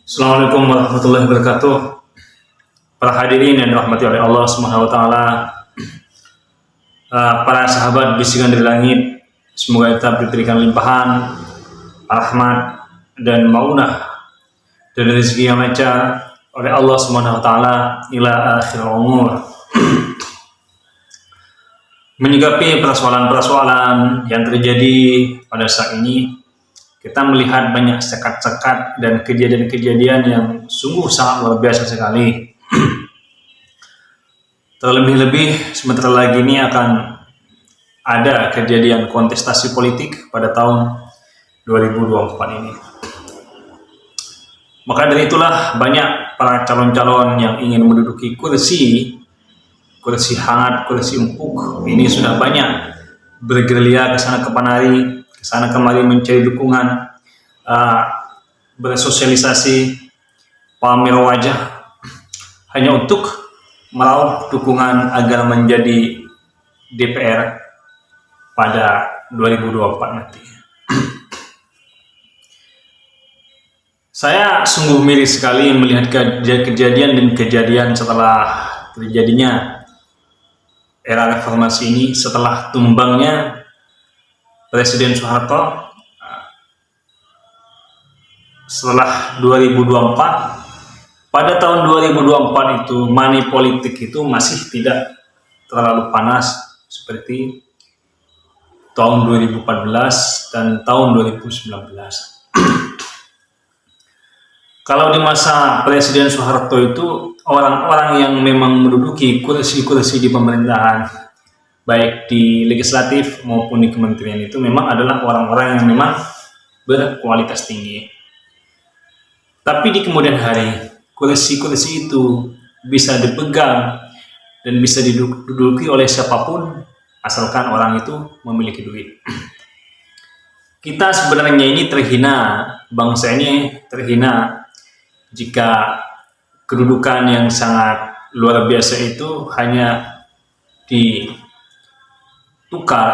Assalamualaikum warahmatullahi wabarakatuh. Para hadirin yang dirahmati oleh Allah Subhanahu wa taala, para sahabat bisikan dari langit, semoga kita diberikan limpahan rahmat dan maunah dan rezeki yang lancar oleh Allah Subhanahu wa taala ila akhir umur. Menyikapi persoalan-persoalan yang terjadi pada saat ini, kita melihat banyak sekat-sekat dan kejadian-kejadian yang sungguh sangat luar biasa sekali. Terlebih-lebih sebentar lagi ini akan ada kejadian kontestasi politik pada tahun 2024 ini. Maka dari itulah banyak para calon-calon yang ingin menduduki kursi hangat, kursi empuk ini sudah banyak bergerilya ke sana kemari, mencari dukungan, bersosialisasi, pamer wajah hanya untuk meraup dukungan agar menjadi DPR pada 2024 nanti. Saya sungguh miris sekali melihat kejadian dan kejadian setelah terjadinya era reformasi ini, setelah tumbangnya Presiden Soeharto. Setelah 2024, pada tahun 2024 itu money politik itu masih tidak terlalu panas seperti tahun 2014 dan tahun 2019. Kalau di masa Presiden Soeharto itu orang-orang yang memang menduduki kursi-kursi di pemerintahan, baik di legislatif maupun di kementerian, itu memang adalah orang-orang yang memang berkualitas tinggi. Tapi di kemudian hari, kursi-kursi itu bisa dipegang dan bisa diduduki oleh siapapun asalkan orang itu memiliki duit. Kita sebenarnya ini terhina, bangsa ini terhina jika kedudukan yang sangat luar biasa itu hanya ditukar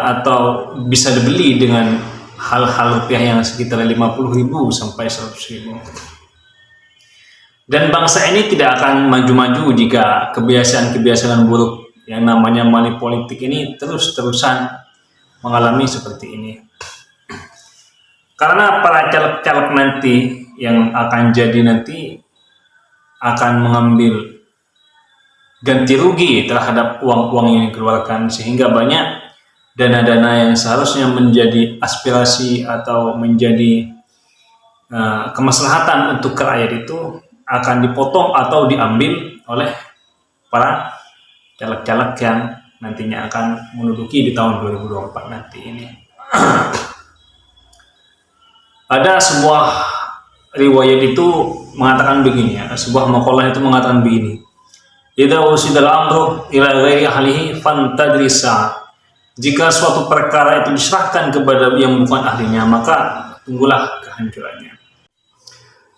atau bisa dibeli dengan hal-hal rupiah yang sekitar 50.000 sampai 100.000. Dan bangsa ini tidak akan maju-maju jika kebiasaan-kebiasaan buruk yang namanya money politik ini terus-terusan mengalami seperti ini. Karena para caleg-caleg nanti yang akan jadi nanti akan mengambil ganti rugi terhadap uang-uang yang dikeluarkan, sehingga banyak dana-dana yang seharusnya menjadi aspirasi atau menjadi kemaslahatan untuk rakyat itu akan dipotong atau diambil oleh para caleg-caleg yang nantinya akan menduduki di tahun 2024 nanti ini. Ada sebuah riwayat itu mengatakan begini, sebuah maqalah itu mengatakan begini: idza usidal amru ila ghairi ahlihi fantadrisa. Jika suatu perkara itu diserahkan kepada yang bukan ahlinya, maka tunggulah kehancurannya.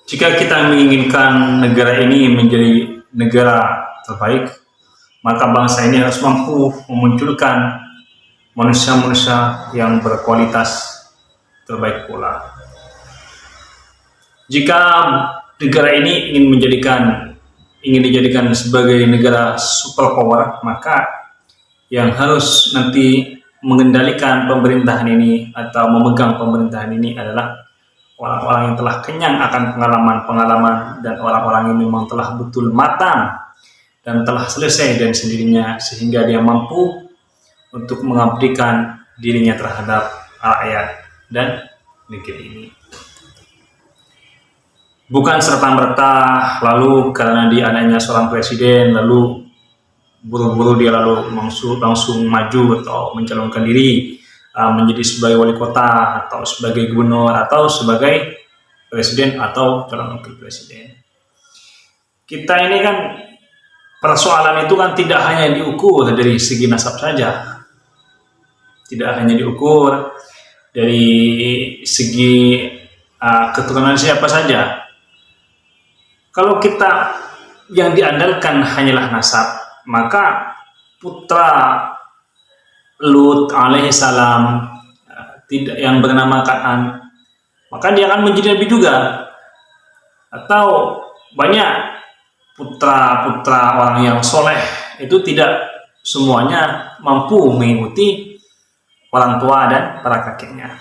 Jika kita menginginkan negara ini menjadi negara terbaik, maka bangsa ini harus mampu memunculkan manusia-manusia yang berkualitas terbaik pula. Jika negara ini ingin dijadikan sebagai negara superpower, maka yang harus nanti mengendalikan pemerintahan ini atau memegang pemerintahan ini adalah orang-orang yang telah kenyang akan pengalaman-pengalaman dan orang-orang yang memang telah betul matang dan telah selesai dan sendirinya, sehingga dia mampu untuk mengabdikan dirinya terhadap rakyat dan negeri ini. Bukan serta-merta lalu karena dia anaknya seorang presiden lalu buru-buru dia lalu langsung maju atau mencalonkan diri menjadi sebagai wali kota atau sebagai gubernur atau sebagai presiden atau calon wakil presiden. Kita ini kan persoalan itu kan tidak hanya diukur dari segi nasab saja, tidak hanya diukur dari segi keturunan siapa saja. Kalau kita yang diandalkan hanyalah nasab, maka putra Lut alaihissalam tidak yang bernama Kan'an, maka dia akan menjadi nabi juga. Atau banyak putra-putra orang yang soleh itu tidak semuanya mampu mengikuti orang tua dan para kakeknya.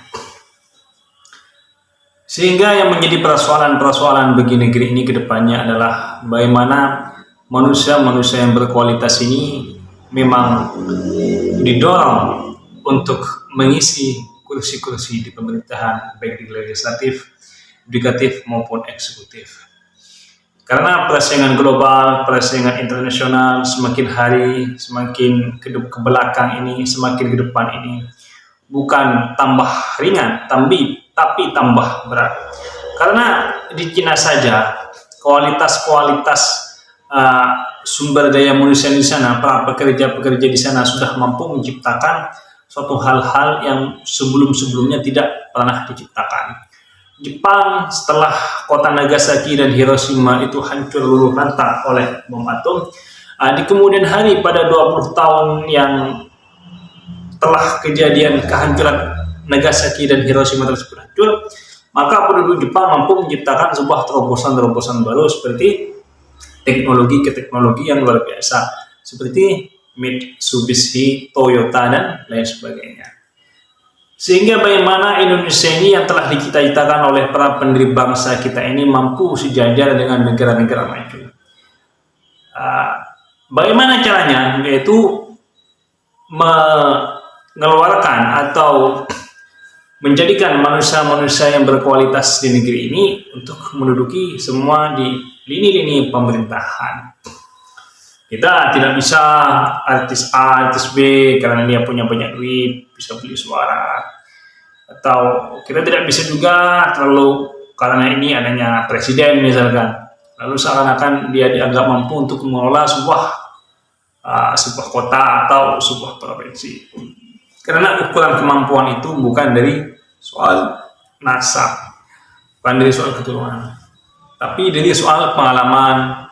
Sehingga yang menjadi persoalan-persoalan bagi negeri ini ke depannya adalah bagaimana manusia-manusia yang berkualitas ini memang didorong untuk mengisi kursi-kursi di pemerintahan, baik di legislatif, yudikatif maupun eksekutif. Karena persaingan global, persaingan internasional semakin hari, semakin ke belakang ini, semakin ke depan ini, bukan tambah ringan, tapi tambah berat. Karena di Cina saja kualitas sumber daya manusia di sana, para pekerja-pekerja di sana sudah mampu menciptakan suatu hal-hal yang sebelum-sebelumnya tidak pernah diciptakan. Jepang setelah kota Nagasaki dan Hiroshima itu hancur luluh lantak oleh bom atom, di kemudian hari pada 20 tahun yang telah kejadian kehancuran Nagasaki dan Hiroshima tersebut hancur, maka penduduk Jepang mampu menciptakan sebuah terobosan-terobosan baru seperti teknologi yang luar biasa, seperti Mitsubishi, Toyota, dan lain sebagainya. Sehingga bagaimana Indonesia ini yang telah dicita-citakan oleh para pendiri bangsa kita ini mampu sejajar dengan negara-negara maju. Bagaimana caranya? Yaitu mengeluarkan atau menjadikan manusia-manusia yang berkualitas di negeri ini untuk menduduki semua di lini-lini pemerintahan. Kita tidak bisa artis A, artis B karena dia punya banyak duit, bisa beli suara. Atau kita tidak bisa juga terlalu karena ini adanya presiden misalkan. Lalu seakan-akan dia dianggap mampu untuk mengelola sebuah kota atau sebuah provinsi. Karena ukuran kemampuan itu bukan dari soal nasab, bukan dari soal keturunan, tapi dari soal pengalaman,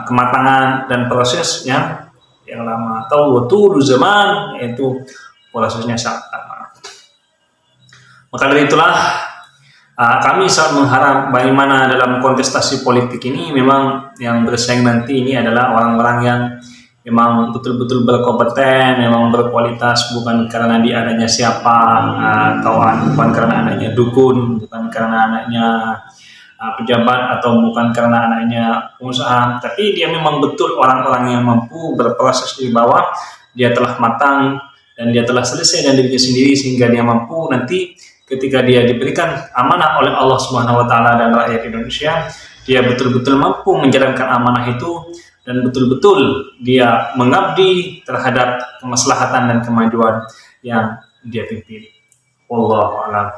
kematangan dan proses yang lama, atau waktu zaman, yaitu prosesnya sangat lama. Maka dari itulah kami sangat mengharap bagaimana dalam kontestasi politik ini memang yang bersaing nanti ini adalah orang-orang yang memang betul-betul berkompeten, memang berkualitas, bukan karena dia adanya siapa, atau bukan karena anaknya dukun, bukan karena anaknya pejabat, atau bukan karena anaknya pengusaha, tapi dia memang betul orang-orang yang mampu berproses di bawah, dia telah matang dan dia telah selesai dengan dirinya sendiri sehingga dia mampu nanti ketika dia diberikan amanah oleh Allah Subhanahu wa taala dan rakyat Indonesia, dia betul-betul mampu menjalankan amanah itu dan betul-betul dia mengabdi terhadap kemaslahatan dan kemajuan yang dia pimpin. Wallahu a'lam.